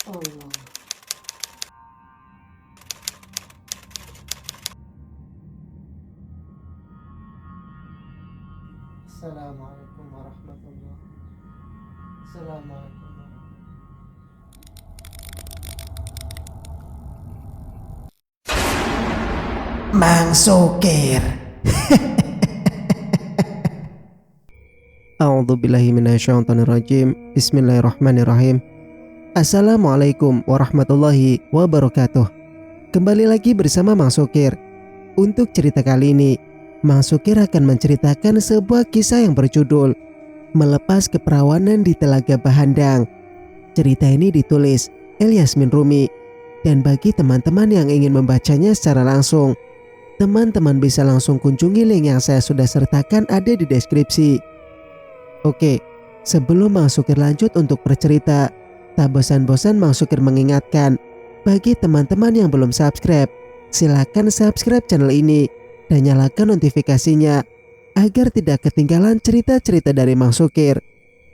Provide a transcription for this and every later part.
Allah. Assalamualaikum warahmatullahi. Assalamualaikum. Mang Sukir. A'udzubillahi minasyaitonirrajim. Bismillahirrahmanirrahim. Assalamualaikum warahmatullahi wabarakatuh. Kembali lagi bersama Mang Sukir. Untuk cerita kali ini, Mang Sukir akan menceritakan sebuah kisah yang berjudul Melepas Keperawanan di Telaga Bahandang. Cerita ini ditulis Yasmin Rumi, dan bagi teman-teman yang ingin membacanya secara langsung, teman-teman bisa langsung kunjungi link yang saya sudah sertakan ada di deskripsi. Oke, sebelum Mang Sukir lanjut untuk bercerita, tak bosan-bosan Mang Sukir mengingatkan, bagi teman-teman yang belum subscribe, silakan subscribe channel ini dan nyalakan notifikasinya agar tidak ketinggalan cerita-cerita dari Mang Sukir.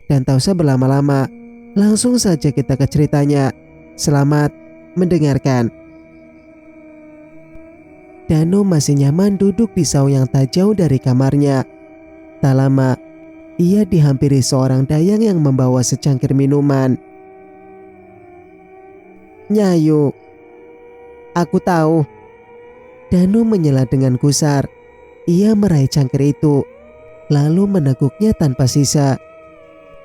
Dan tak usah berlama-lama, langsung saja kita ke ceritanya. Selamat mendengarkan. Danu masih nyaman duduk di saung yang tak jauh dari kamarnya. Tak lama, ia dihampiri seorang dayang yang membawa secangkir minuman. "Nyayu, aku tahu." Danu menyela dengan gusar. Ia meraih cangkir itu, lalu meneguknya tanpa sisa.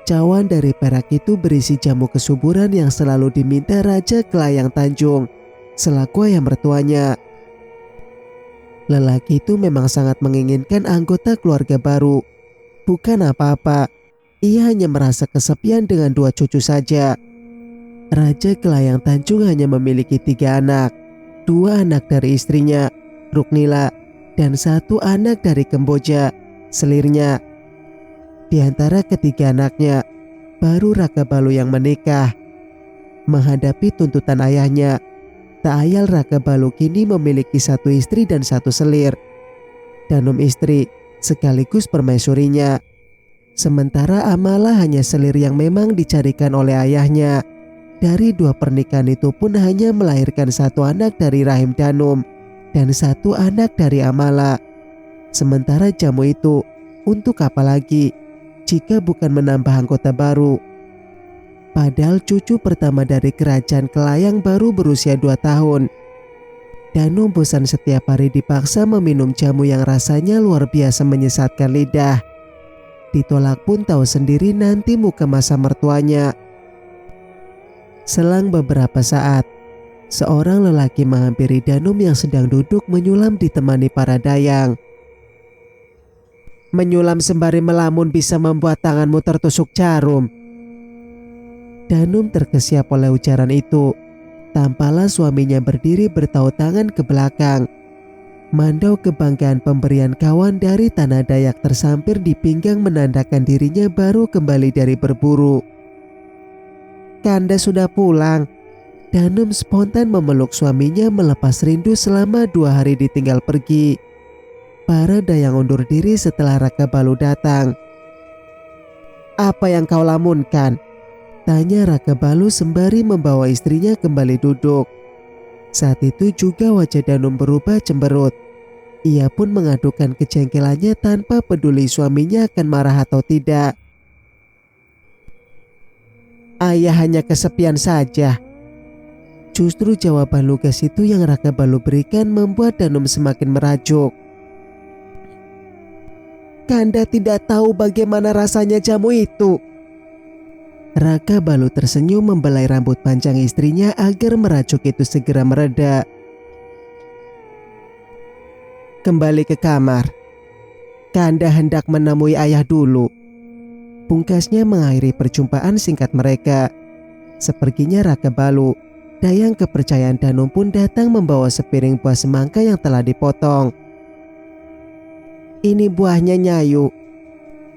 Cawan dari perak itu berisi jamu kesuburan yang selalu diminta Raja Kelayang Tanjung selaku ayah mertuanya. Lelaki itu memang sangat menginginkan anggota keluarga baru. Bukan apa-apa, ia hanya merasa kesepian dengan 2 cucu saja. Raja Kelayang Tanjung hanya memiliki 3 anak. 2 anak dari istrinya, Ruknila, dan 1 anak dari Kemboja, selirnya. Di antara ketiga anaknya, baru Raka Balu yang menikah. Menghadapi tuntutan ayahnya, tak ayal Raka Balu kini memiliki 1 istri dan 1 selir. Danum istri sekaligus permaisurinya. Sementara Amala hanya selir yang memang dicarikan oleh ayahnya. Dari 2 pernikahan itu pun hanya melahirkan 1 anak dari rahim Danum dan 1 anak dari Amala. Sementara jamu itu untuk apa lagi jika bukan menambah anggota baru? Padahal cucu pertama dari kerajaan Kelayang baru berusia 2 tahun. Danu bosan setiap hari dipaksa meminum jamu yang rasanya luar biasa menyesatkan lidah. Ditolak pun tahu sendiri nanti muka masa mertuanya. Selang beberapa saat, seorang lelaki menghampiri Danum yang sedang duduk menyulam ditemani para dayang. "Menyulam sembari melamun bisa membuat tanganmu tertusuk jarum." Danum terkesiap oleh ucaran itu. Tampaklah suaminya berdiri bertaut tangan ke belakang. Mandau kebanggaan pemberian kawan dari tanah Dayak tersampir di pinggang menandakan dirinya baru kembali dari berburu. "Kanda sudah pulang." Danum spontan memeluk suaminya melepas rindu selama 2 hari ditinggal pergi. Para dayang undur diri setelah Raka Balu datang. "Apa yang kau lamunkan?" tanya Raka Balu sembari membawa istrinya kembali duduk. Saat itu juga wajah Danum berubah cemberut. Ia pun mengadukan kejengkelannya tanpa peduli suaminya akan marah atau tidak. "Ayah hanya kesepian saja." Justru jawaban lugas itu yang Raka Balu berikan membuat Danum semakin merajuk. "Kanda tidak tahu bagaimana rasanya jamu itu." Raka Balu tersenyum membelai rambut panjang istrinya agar merajuk itu segera mereda. "Kembali ke kamar. Kanda hendak menemui ayah dulu." Pungkasnya mengakhiri perjumpaan singkat mereka. Seperginya Raka Balu, dayang kepercayaan Danum pun datang membawa sepiring buah semangka yang telah dipotong. "Ini buahnya, Nyayu,"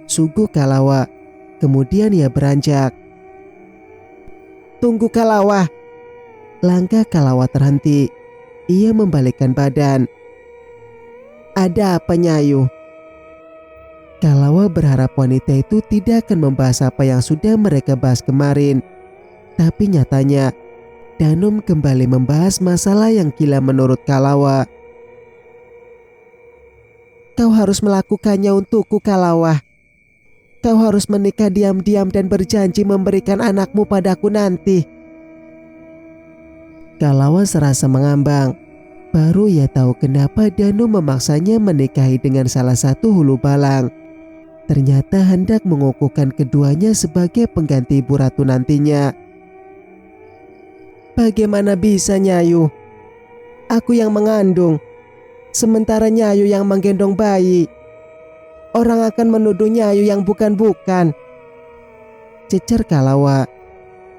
suguh Kalawa. Kemudian ia beranjak. "Tunggu Kalawa." Langkah Kalawa terhenti. Ia membalikkan badan. "Ada apa, Nyayu?" Kalawa berharap wanita itu tidak akan membahas apa yang sudah mereka bahas kemarin. Tapi nyatanya Danum kembali membahas masalah yang gila menurut Kalawa. Kau harus melakukannya untukku, Kalawa. Kau harus menikah diam-diam dan berjanji memberikan anakmu padaku nanti. Kalawa serasa mengambang. Baru ia tahu kenapa Danum memaksanya menikahi dengan salah satu hulu balang. Ternyata hendak mengukuhkan keduanya sebagai pengganti ibu ratu nantinya. Bagaimana bisa, Nyayu? Aku yang mengandung, sementara Nyayu yang menggendong bayi. Orang akan menuduh Nyayu yang bukan-bukan, cecer Kalawa.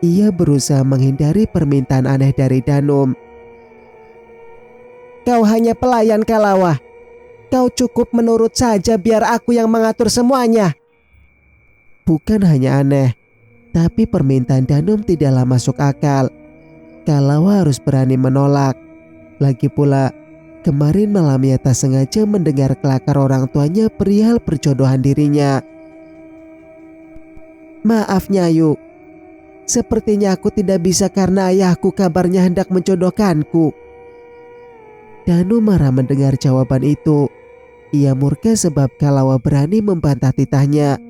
Ia berusaha menghindari permintaan aneh dari Danum. Kau hanya pelayan, Kalawa. Kau cukup menurut saja biar aku yang mengatur semuanya. Bukan hanya aneh, tapi permintaan Danum tidaklah masuk akal. Kalawa harus berani menolak. Lagi pula, kemarin malam ia tak sengaja mendengar kelakar orang tuanya perihal perjodohan dirinya. Maaf, Nyayu. Sepertinya aku tidak bisa karena ayahku kabarnya hendak menjodohkanku. Danum marah mendengar jawaban itu. Ia murka sebab Kalawa berani membantah titahnya.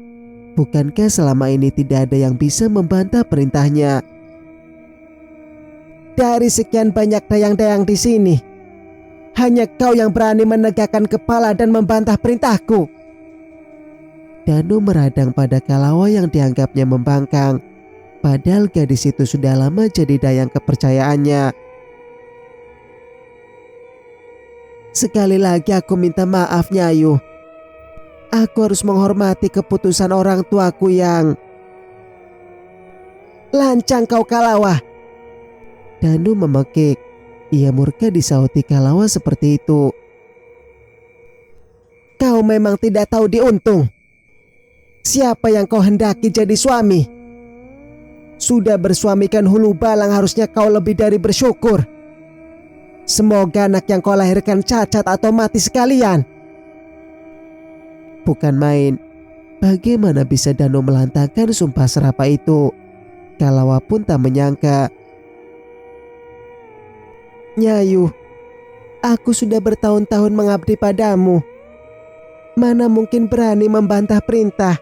Bukankah selama ini tidak ada yang bisa membantah perintahnya? Dari sekian banyak dayang-dayang di sini, hanya kau yang berani menegakkan kepala dan membantah perintahku. Danum meradang pada Kalawa yang dianggapnya membangkang. Padahal gadis itu sudah lama jadi dayang kepercayaannya. Sekali lagi aku minta maaf, Nyayu. Aku harus menghormati keputusan orang tuaku yang... Lancang kau, Kalawa. Danum memekik. Ia murka disauti Kalawa seperti itu. Kau memang tidak tahu diuntung. Siapa yang kau hendaki jadi suami? Sudah bersuamikan hulu balang, harusnya kau lebih dari bersyukur. Semoga anak yang kau lahirkan cacat atau mati sekalian. Bukan main. Bagaimana bisa Danum melantangkan sumpah serapah itu? Kalawa pun tak menyangka. Nyayu, aku sudah bertahun-tahun mengabdi padamu. Mana mungkin berani membantah perintah?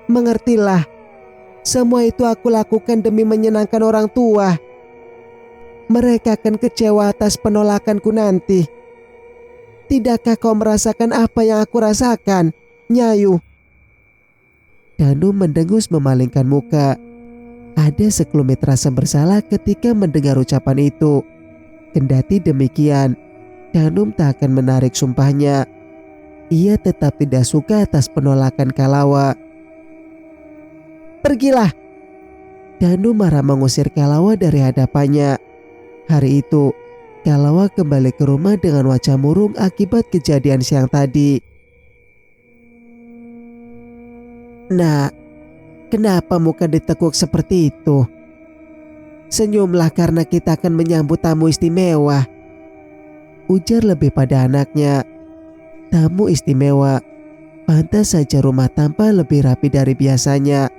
Mengertilah, semua itu aku lakukan demi menyenangkan orang tua. Mereka akan kecewa atas penolakanku nanti. Tidakkah kau merasakan apa yang aku rasakan, Nyayu? Danum mendengus memalingkan muka. Ada sekelumit rasa bersalah ketika mendengar ucapan itu. Kendati demikian, Danum tak akan menarik sumpahnya. Ia tetap tidak suka atas penolakan Kalawa. Pergilah. Danum marah mengusir Kalawa dari hadapannya. Hari itu, Kalawa kembali ke rumah dengan wajah murung akibat kejadian siang tadi. Nak, kenapa muka ditekuk seperti itu? Senyumlah karena kita akan menyambut tamu istimewa. Ujar lebih pada anaknya. Tamu istimewa. Pantas saja rumah tampak lebih rapi dari biasanya.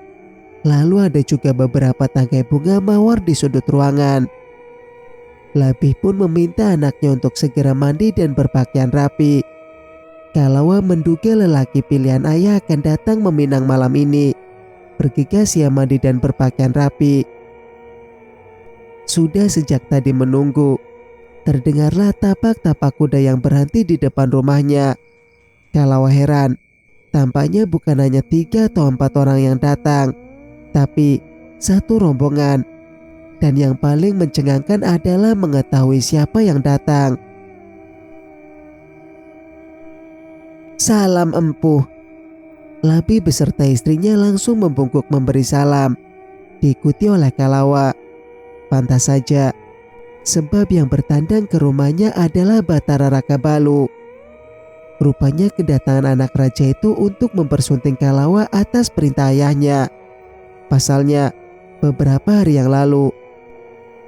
Lalu ada juga beberapa tangkai bunga mawar di sudut ruangan. Labih pun meminta anaknya untuk segera mandi dan berpakaian rapi. Kalawa menduga lelaki pilihan ayah akan datang meminang malam ini. Bergegas ia mandi dan berpakaian rapi. Sudah sejak tadi menunggu. Terdengarlah tapak-tapak kuda yang berhenti di depan rumahnya. Kalawa heran. Tampaknya bukan hanya 3 atau 4 orang yang datang, tapi satu rombongan. Dan yang paling mencengangkan adalah mengetahui siapa yang datang. Salam empuh. Labi beserta istrinya langsung membungkuk memberi salam. Diikuti oleh Kalawa. Pantas saja, sebab yang bertandang ke rumahnya adalah Batara Raka Balu. Rupanya kedatangan anak raja itu untuk mempersunting Kalawa atas perintah ayahnya. Pasalnya, beberapa hari yang lalu,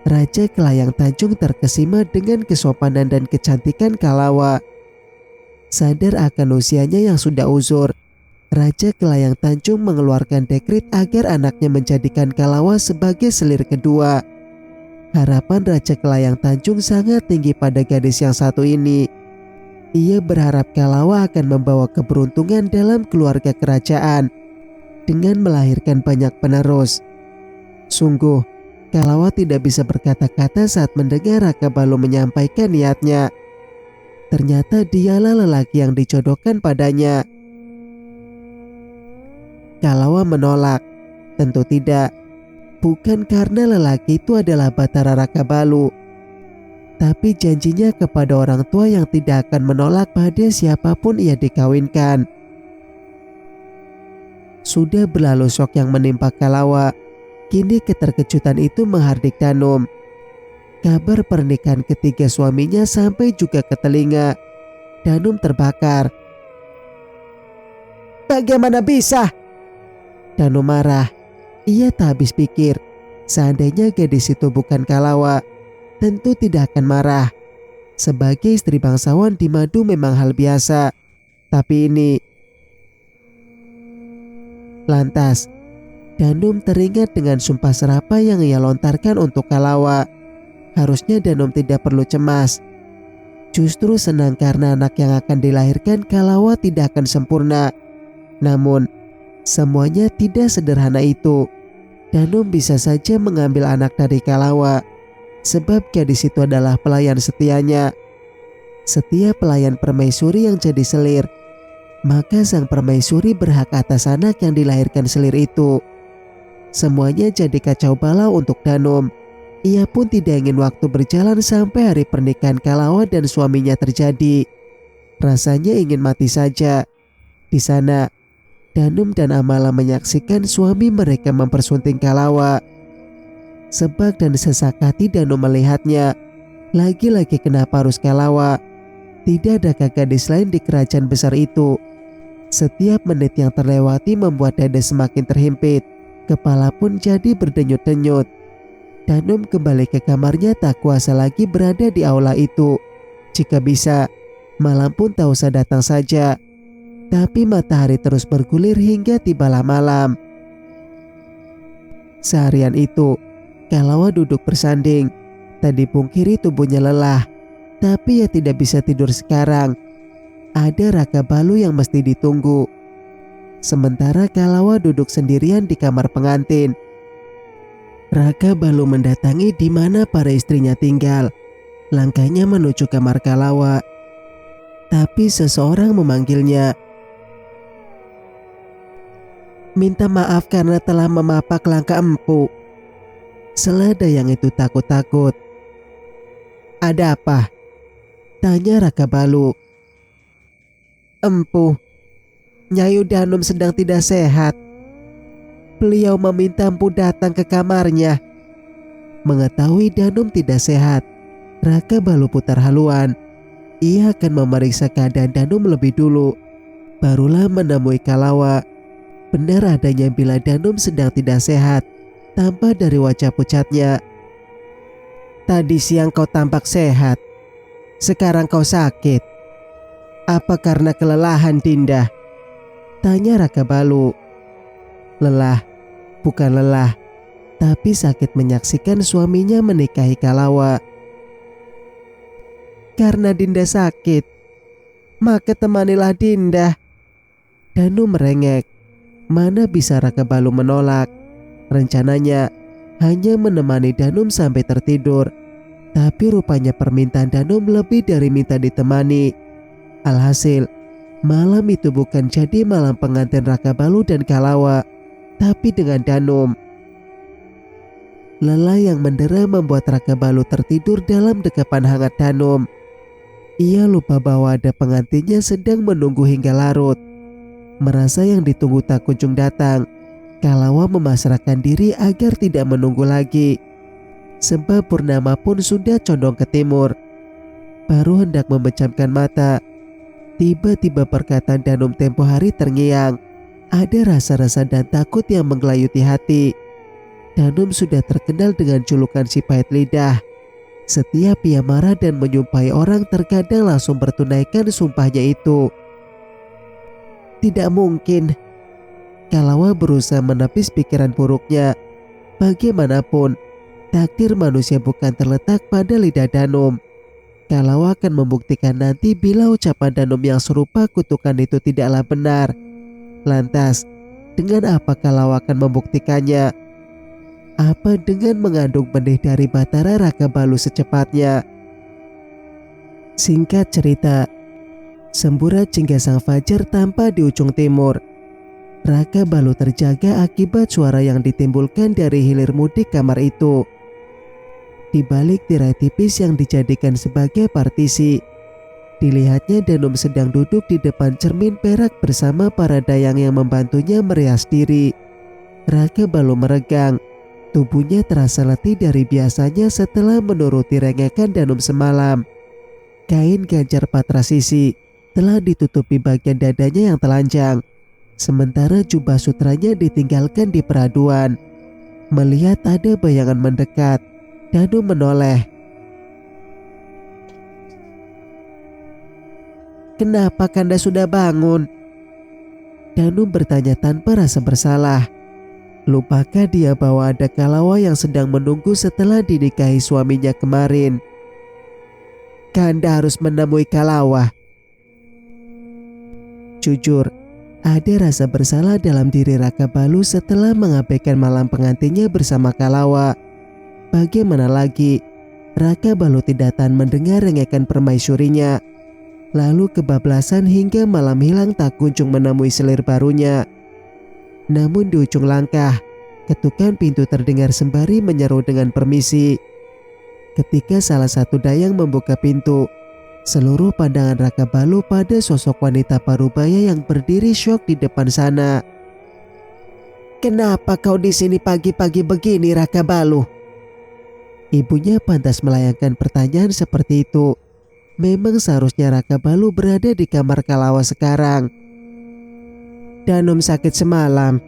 Raja Kelayang Tanjung terkesima dengan kesopanan dan kecantikan Kalawa. Sadar akan usianya yang sudah uzur, Raja Kelayang Tanjung mengeluarkan dekret agar anaknya menjadikan Kalawa sebagai selir kedua. Harapan Raja Kelayang Tanjung sangat tinggi pada gadis yang satu ini. Ia berharap Kalawa akan membawa keberuntungan dalam keluarga kerajaan dengan melahirkan banyak penerus. Sungguh, Kalawa tidak bisa berkata-kata saat mendengar Raka Balu menyampaikan niatnya. Ternyata dialah lelaki yang dijodohkan padanya. Kalawa menolak. Tentu tidak. Bukan karena lelaki itu adalah Batara Raka Balu, tapi janjinya kepada orang tua yang tidak akan menolak pada siapapun ia dikawinkan. Sudah berlalu syok yang menimpa Kalawa. Kini keterkejutan itu menghardik Danum. Kabar pernikahan ketiga suaminya sampai juga ke telinga. Danum terbakar. Bagaimana bisa? Danum marah. Ia tak habis pikir. Seandainya gadis itu bukan Kalawa, tentu tidak akan marah. Sebagai istri bangsawan di Madu memang hal biasa. Tapi ini... Lantas, Danum teringat dengan sumpah serapah yang ia lontarkan untuk Kalawa. Harusnya Danum tidak perlu cemas. Justru senang karena anak yang akan dilahirkan Kalawa tidak akan sempurna. Namun, semuanya tidak sederhana itu. Danum bisa saja mengambil anak dari Kalawa, sebab gadis itu adalah pelayan setianya. Setiap pelayan permaisuri yang jadi selir, maka sang permaisuri berhak atas anak yang dilahirkan selir itu. Semuanya jadi kacau balau untuk Danum. Ia pun tidak ingin waktu berjalan sampai hari pernikahan Kalawa dan suaminya terjadi. Rasanya ingin mati saja. Di sana, Danum dan Amala menyaksikan suami mereka mempersunting Kalawa. Sebab dan sesak hati Danum melihatnya. Lagi-lagi kenapa harus Kalawa? Tidak ada gadis lain di kerajaan besar itu. Setiap menit yang terlewati membuat dada semakin terhimpit. Kepala pun jadi berdenyut-denyut. Danum kembali ke kamarnya tak kuasa lagi berada di aula itu. Jika bisa, malam pun tak usah datang saja. Tapi matahari terus bergulir hingga tibalah malam. Seharian itu, Kalawa duduk bersanding. Tak dipungkiri tubuhnya lelah. Tapi ia tidak bisa tidur sekarang. Ada Raka Balu yang mesti ditunggu. Sementara Kalawa duduk sendirian di kamar pengantin. Raka Balu mendatangi di mana para istrinya tinggal. Langkahnya menuju kamar Kalawa. Tapi seseorang memanggilnya. Minta maaf karena telah memapak langkah empu. Selada yang itu takut-takut. Ada apa? Tanya Raka Balu. Empu, Nyayu Danum sedang tidak sehat. Beliau meminta empu datang ke kamarnya. Mengetahui Danum tidak sehat, Raka Balu putar haluan. Ia akan memeriksa keadaan Danum lebih dulu. Barulah menemui Kalawa. Benar adanya bila Danum sedang tidak sehat, tampak dari wajah pucatnya. Tadi siang kau tampak sehat, sekarang kau sakit. Apa karena kelelahan, Dinda? Tanya Raka Balu. Lelah, bukan lelah, tapi sakit menyaksikan suaminya menikahi Kalawa. Karena Dinda sakit, maka temanilah Dinda. Danum merengek. Mana bisa Raka Balu menolak. Rencananya hanya menemani Danum sampai tertidur. Tapi rupanya permintaan Danum lebih dari minta ditemani. Alhasil, malam itu bukan jadi malam pengantin Raka Balu dan Kalawa, tapi dengan Danum. Lelah yang mendera membuat Raka Balu tertidur dalam dekapan hangat Danum. Ia lupa bahwa ada pengantinnya sedang menunggu hingga larut. Merasa yang ditunggu tak kunjung datang, Kalawa memasrahkan diri agar tidak menunggu lagi. Sebab purnama pun sudah condong ke timur. Baru hendak memejamkan mata, tiba-tiba perkataan Danum tempo hari terngiang. Ada rasa-rasa dan takut yang menggelayuti hati. Danum sudah terkenal dengan julukan si pahit lidah. Setiap ia marah dan menyumpahi orang terkadang langsung bertunaikan sumpahnya itu. Tidak mungkin. Kalawa berusaha menepis pikiran buruknya. Bagaimanapun, Takdir manusia bukan terletak pada lidah Danum. Kalawah akan membuktikan nanti bila ucapan Danum yang serupa kutukan itu tidaklah benar. Lantas, dengan apa Kalawah akan membuktikannya? Apa dengan mengandung benih dari Batara Raka Balu secepatnya? Singkat cerita, semburat jingga sang fajar tampak di ujung timur. Raka Balu terjaga akibat suara yang ditimbulkan dari hilir mudik kamar itu. Di balik tirai tipis yang dijadikan sebagai partisi, dilihatnya Danum sedang duduk di depan cermin perak bersama para dayang yang membantunya merias diri. Raka Balu meregang, tubuhnya terasa letih dari biasanya setelah menuruti rengekan Danum semalam. Kain ganjar patra sisi telah ditutupi bagian dadanya yang telanjang, sementara jubah sutranya ditinggalkan di peraduan. Melihat ada bayangan mendekat, Danum menoleh. "Kenapa Kanda sudah bangun?" Danum bertanya tanpa rasa bersalah. Lupakah dia bahwa ada Kalawah yang sedang menunggu setelah dinikahi suaminya kemarin? "Kanda harus menemui Kalawah." Jujur, ada rasa bersalah dalam diri Raka Balu setelah mengabaikan malam pengantinnya bersama Kalawah. Bagaimana lagi, Raka Balu tidak tahan mendengar rengekan permaisurinya. Lalu kebablasan hingga malam hilang tak kunjung menemui selir barunya. Namun di ujung langkah, ketukan pintu terdengar sembari menyeru dengan permisi. Ketika salah satu dayang membuka pintu, seluruh pandangan Raka Balu pada sosok wanita parubaya yang berdiri syok di depan sana. "Kenapa kau di sini pagi-pagi begini, Raka Balu?" Ibunya pantas melayangkan pertanyaan seperti itu. Memang seharusnya Raka Balu berada di kamar Kalawah sekarang. "Danum sakit semalam."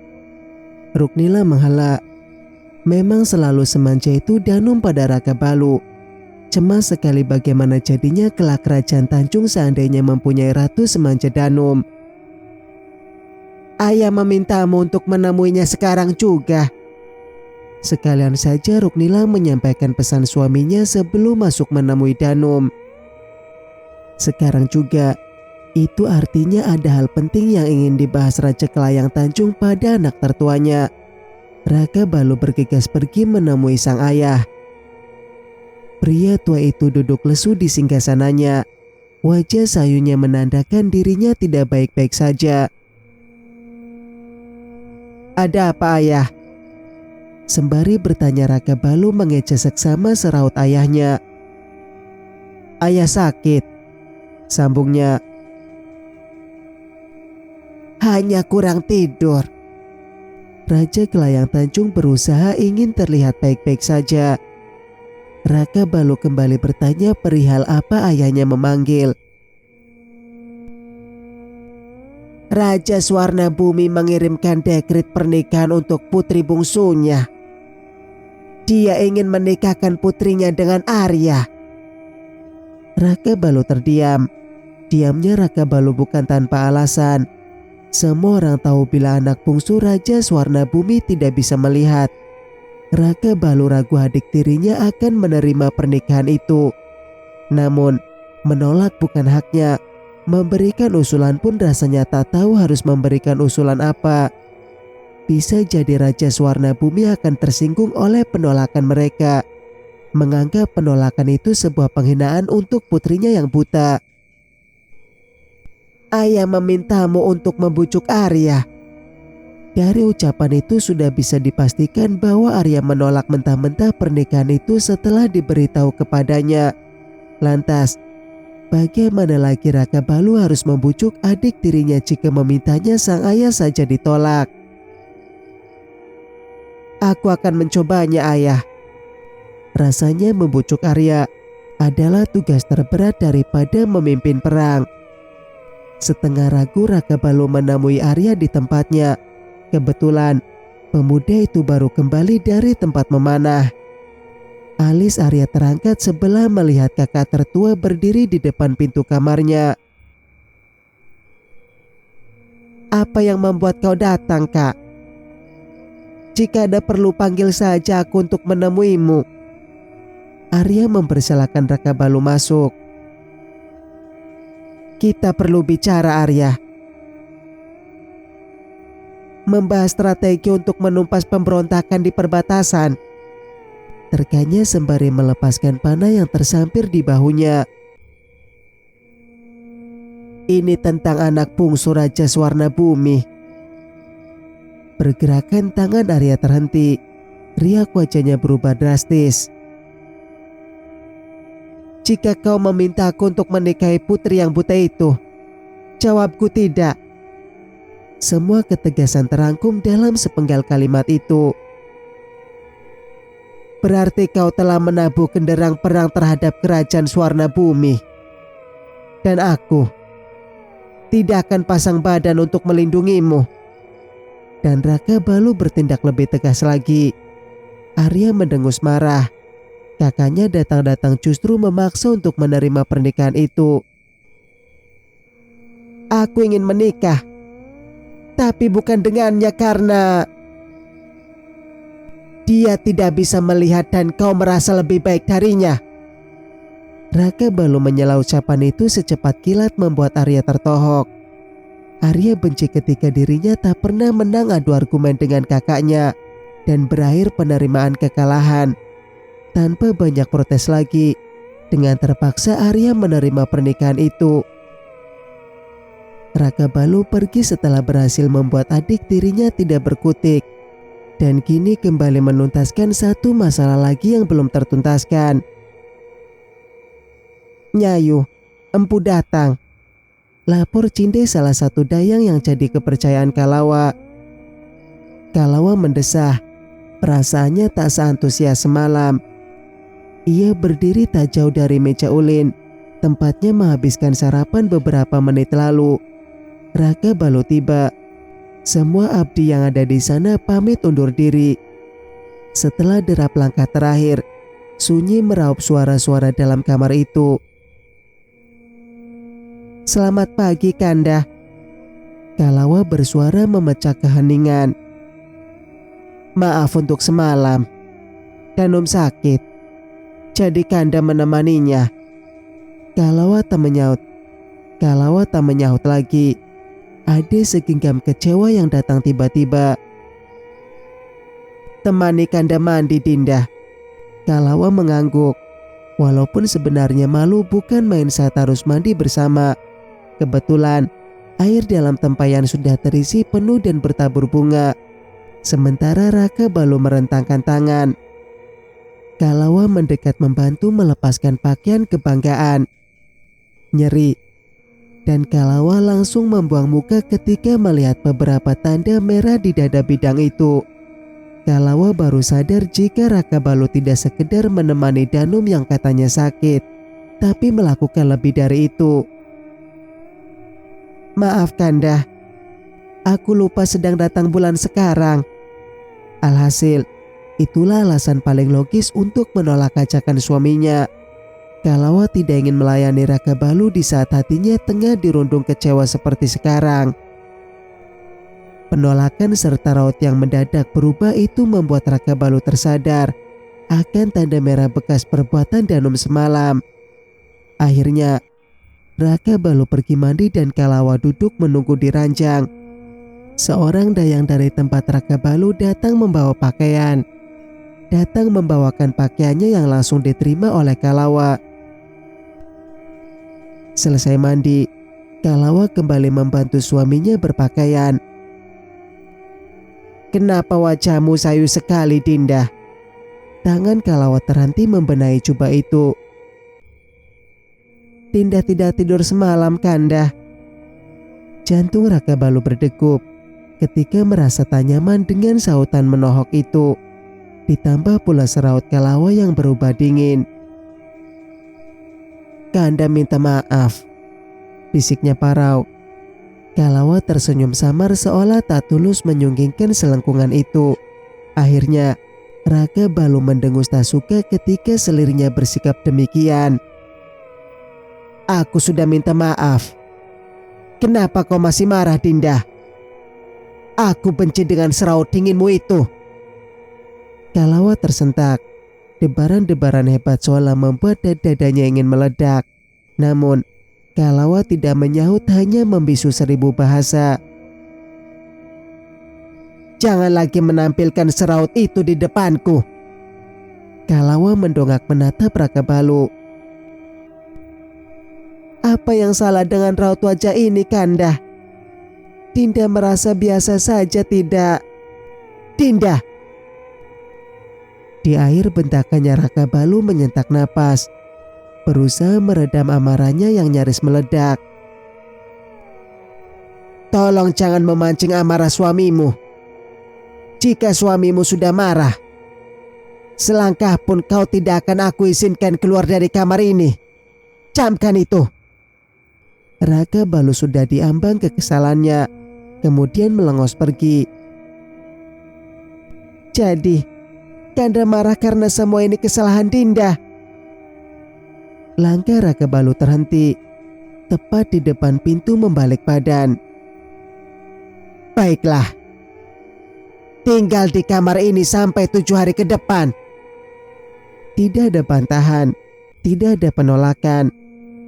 Ruknila menghela. Memang selalu semanja itu Danum pada Raka Balu. Cemas sekali bagaimana jadinya kelak kerajaan Tanjung seandainya mempunyai ratu semanja Danum. "Ayah memintamu untuk menemuinya sekarang juga." Sekalian saja Ruknila menyampaikan pesan suaminya sebelum masuk menemui Danum. Sekarang juga, itu artinya ada hal penting yang ingin dibahas Raja Kelayang Tanjung pada anak tertuanya. Raka Balu bergegas pergi menemui sang ayah. Pria tua itu duduk lesu di singgasananya. Wajah sayunya menandakan dirinya tidak baik-baik saja. "Ada apa, ayah?" Sembari bertanya Raka Balu mengeja seksama seraut ayahnya. "Ayah sakit," sambungnya. "Hanya kurang tidur." Raja Kelayang Tanjung berusaha ingin terlihat baik-baik saja. Raka Balu kembali bertanya perihal apa ayahnya memanggil. "Raja Swarna Bumi mengirimkan dekret pernikahan untuk putri bungsunya. Dia ingin menikahkan putrinya dengan Arya." Raka Balu terdiam. Diamnya Raka Balu bukan tanpa alasan. Semua orang tahu bila anak bungsu Raja Swarna Bumi tidak bisa melihat. Raka Balu ragu adik tirinya akan menerima pernikahan itu. Namun, menolak bukan haknya. Memberikan usulan pun rasanya tak tahu harus memberikan usulan apa. Bisa jadi Raja Swarna Bumi akan tersinggung oleh penolakan mereka. Menganggap penolakan itu sebuah penghinaan untuk putrinya yang buta. "Ayah memintamu untuk membujuk Arya." Dari ucapan itu sudah bisa dipastikan bahwa Arya menolak mentah-mentah pernikahan itu setelah diberitahu kepadanya. Lantas, bagaimana lagi Raka Balu harus membujuk adik tirinya jika memintanya sang ayah saja ditolak? "Aku akan mencobanya, ayah." Rasanya membujuk Arya adalah tugas terberat daripada memimpin perang. Setengah ragu Raka Balu menemui Arya di tempatnya. Kebetulan pemuda itu baru kembali dari tempat memanah. Alis Arya terangkat sebelah melihat kakak tertua berdiri di depan pintu kamarnya. "Apa yang membuat kau datang, Kak?" Jika ada perlu panggil saja aku untuk menemuimu. Arya mempersilahkan Raka Balu masuk. Kita perlu bicara, Arya. Membahas strategi untuk menumpas pemberontakan di perbatasan. Terkanya sembari melepaskan panah yang tersampir di bahunya. Ini tentang anak bungsu Raja Swarna Bumi. Pergerakan tangan Arya terhenti. Riak wajahnya berubah drastis. Jika kau memintaku untuk menikahi putri yang buta itu, jawabku tidak. Semua ketegasan terangkum dalam sepenggal kalimat itu. Berarti kau telah menabuh genderang perang terhadap kerajaan Swarna Bumi. Dan aku tidak akan pasang badan untuk melindungimu. Dan Raka Balu bertindak lebih tegas lagi. Arya mendengus marah. Kakaknya datang-datang justru memaksa untuk menerima pernikahan itu. Aku ingin menikah, tapi bukan dengannya karena dia tidak bisa melihat dan kau merasa lebih baik darinya. Raka Balu menyela ucapan itu secepat kilat membuat Arya tertohok. Arya benci ketika dirinya tak pernah menang adu argumen dengan kakaknya dan berakhir penerimaan kekalahan. Tanpa banyak protes lagi, dengan terpaksa Arya menerima pernikahan itu. Raka Balu pergi setelah berhasil membuat adik tirinya tidak berkutik. Dan kini kembali menuntaskan satu masalah lagi yang belum tertuntaskan. Nyayu, empu datang. Lapor Cinde salah satu dayang yang jadi kepercayaan Kalawa. Kalawa mendesah. Perasaannya tak seantusias semalam. Ia berdiri tak jauh dari meja ulin, tempatnya menghabiskan sarapan beberapa menit lalu. Raka Balu tiba. Semua abdi yang ada di sana pamit undur diri. Setelah derap langkah terakhir, sunyi meraup suara-suara dalam kamar itu. Selamat pagi, Kanda. Kalawa bersuara memecah keheningan. Maaf untuk semalam. Danum sakit. Jadi Kanda menemaninya. Kalawa tak menyahut lagi. Ada segenggam kecewa yang datang tiba-tiba. Temani Kanda mandi, Dinda. Kalawa mengangguk. Walaupun sebenarnya malu bukan main saat harus mandi bersama. Kebetulan air dalam tempayan sudah terisi penuh dan bertabur bunga. Sementara Raka Balu merentangkan tangan. Kalawa mendekat membantu melepaskan pakaian kebanggaan. Nyeri. Dan Kalawa langsung membuang muka ketika melihat beberapa tanda merah di dada bidang itu. Kalawa baru sadar jika Raka Balu tidak sekedar menemani Danum yang katanya sakit, tapi melakukan lebih dari itu. Maaf Kanda, aku lupa sedang datang bulan sekarang. Alhasil, itulah alasan paling logis untuk menolak ajakan suaminya. Kalawa tidak ingin melayani Raka Balu di saat hatinya tengah dirundung kecewa seperti sekarang. Penolakan serta raut yang mendadak berubah itu membuat Raka Balu tersadar akan tanda merah bekas perbuatan Danum semalam. Akhirnya, Raka Balu pergi mandi dan Kalawa duduk menunggu di ranjang. Seorang dayang dari tempat Raka Balu datang membawa pakaian. Datang membawakan pakaiannya yang langsung diterima oleh Kalawa. Selesai mandi, Kalawa kembali membantu suaminya berpakaian. Kenapa wajahmu sayu sekali, Dinda? Tangan Kalawa terhenti membenahi jubah itu. Dinda tidak tidur semalam, Kanda. Jantung Raka Balu berdegup ketika merasa tak nyaman dengan sautan menohok itu. Ditambah pula seraut Kalawa yang berubah dingin. Kanda minta maaf, bisiknya parau. Kalawa tersenyum samar seolah tak tulus menyunggingkan selengkungan itu. Akhirnya, Raka Balu mendengus tak suka ketika selirnya bersikap demikian. Aku sudah minta maaf. Kenapa kau masih marah, Dinda? Aku benci dengan seraut dinginmu itu. Kalawa tersentak. Debaran-debaran hebat seolah membuat dadanya ingin meledak. Namun, Kalawa tidak menyahut, hanya membisu 1000 bahasa. "Jangan lagi menampilkan seraut itu di depanku." Kalawa mendongak menatap Raka Balu. "Apa yang salah dengan raut wajah ini, Kanda? Dinda merasa biasa saja, tidak?" "Dinda!" Di air bentakannya Raka Balu menyentak napas, berusaha meredam amarahnya yang nyaris meledak. "Tolong jangan memancing amarah suamimu. Jika suamimu sudah marah, selangkah pun kau tidak akan aku izinkan keluar dari kamar ini. Camkan itu." Raka Balu sudah diambang kekesalannya, kemudian melengos pergi. "Jadi, Kanda marah karena semua ini kesalahan Dinda?" Langkah Raka Balu terhenti, tepat di depan pintu membalik badan. "Baiklah, tinggal di kamar ini sampai 7 hari ke depan." Tidak ada bantahan, tidak ada penolakan,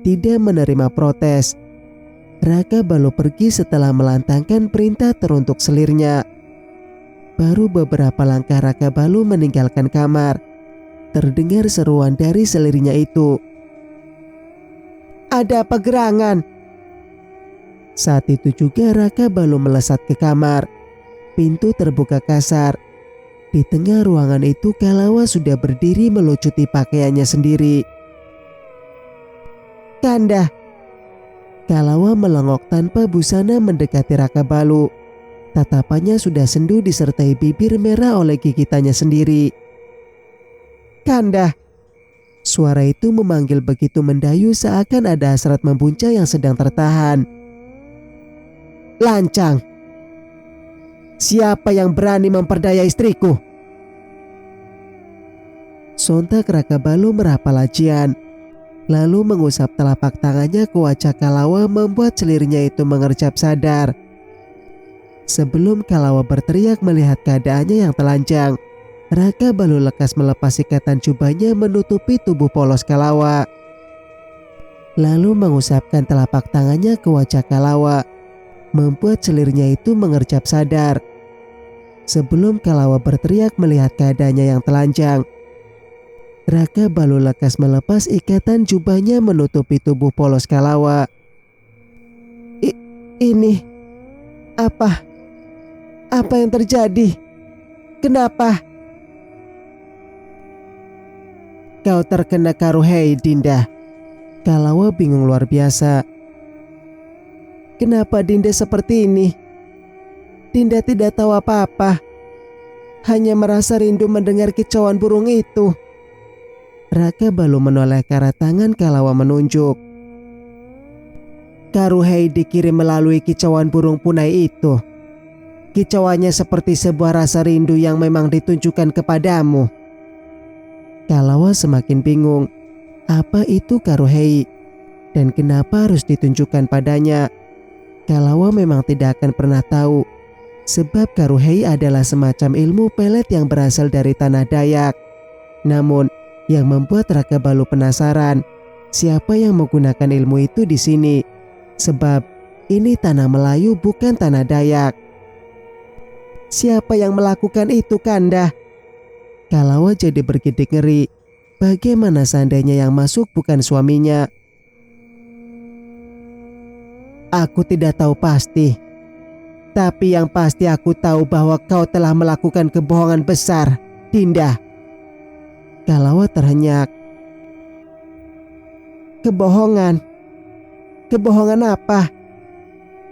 tidak menerima protes. Raka Balu pergi setelah melantangkan perintah teruntuk selirnya. Baru beberapa langkah Raka Balu meninggalkan kamar, terdengar seruan dari selirnya itu. "Ada apa gerangan?" Saat itu juga Raka Balu melesat ke kamar. Pintu terbuka kasar. Di tengah ruangan itu Kalawa sudah berdiri melucuti pakaiannya sendiri. "Kanda!" Kalawa melongok tanpa busana mendekati Raka Balu. Tatapannya sudah sendu disertai bibir merah oleh gigitannya sendiri. "Kanda!" Suara itu memanggil begitu mendayu, seakan ada hasrat membuncah yang sedang tertahan. "Lancang! Siapa yang berani memperdaya istriku?" Sontak Raka Balu merapal ajian, lalu mengusap telapak tangannya ke wajah Kalawa, membuat selirnya itu mengerjap sadar. Sebelum Kalawa berteriak melihat keadaannya yang telanjang, Raka Balu lekas melepas ikatan jubahnya menutupi tubuh polos Kalawa. Lalu mengusapkan telapak tangannya ke wajah Kalawa, membuat selirnya itu mengerjap sadar. Sebelum Kalawa berteriak melihat keadaannya yang telanjang, Raka Balu lekas melepas ikatan jubahnya menutupi tubuh polos Kalawa. Ini apa yang terjadi? Kenapa?" "Kau terkena karuhei, Dinda." Kalawa bingung luar biasa. "Kenapa Dinda seperti ini?" "Dinda tidak tahu apa-apa, hanya merasa rindu mendengar kicauan burung itu." Raka Balu menoleh ke arah tangan Kalawa menunjuk. "Karuhei dikirim melalui kicauan burung punai itu. Kicauannya seperti sebuah rasa rindu yang memang ditunjukkan kepadamu." Kalawa semakin bingung. Apa itu karuhei? Dan kenapa harus ditunjukkan padanya? Kalawa memang tidak akan pernah tahu. Sebab karuhei adalah semacam ilmu pelet yang berasal dari tanah Dayak. Namun, yang membuat Raka Balu penasaran, siapa yang menggunakan ilmu itu di sini? Sebab ini tanah Melayu, bukan tanah Dayak. "Siapa yang melakukan itu, Kanda?" Kalawa jadi bergidik ngeri. Bagaimana seandainya yang masuk bukan suaminya? "Aku tidak tahu pasti. Tapi yang pasti aku tahu bahwa kau telah melakukan kebohongan besar, Dinda." Kalawa terhenyak. "Kebohongan? Kebohongan apa?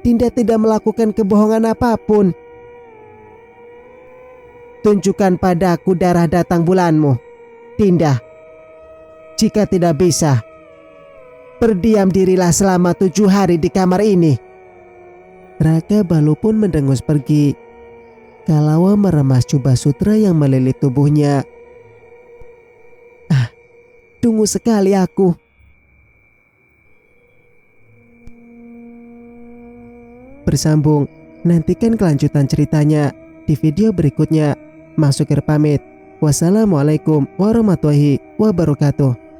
Dinda tidak melakukan kebohongan apapun." "Tunjukkan padaku darah datang bulanmu, Dinda. Jika tidak bisa, berdiam dirilah selama 7 hari di kamar ini." Raka Balu pun mendengus pergi. Kalawa meremas jubah sutra yang melilit tubuhnya. Dungu sekali aku." Bersambung, nantikan kelanjutan ceritanya di video berikutnya. Mas Sukir pamit. Wassalamualaikum warahmatullahi wabarakatuh.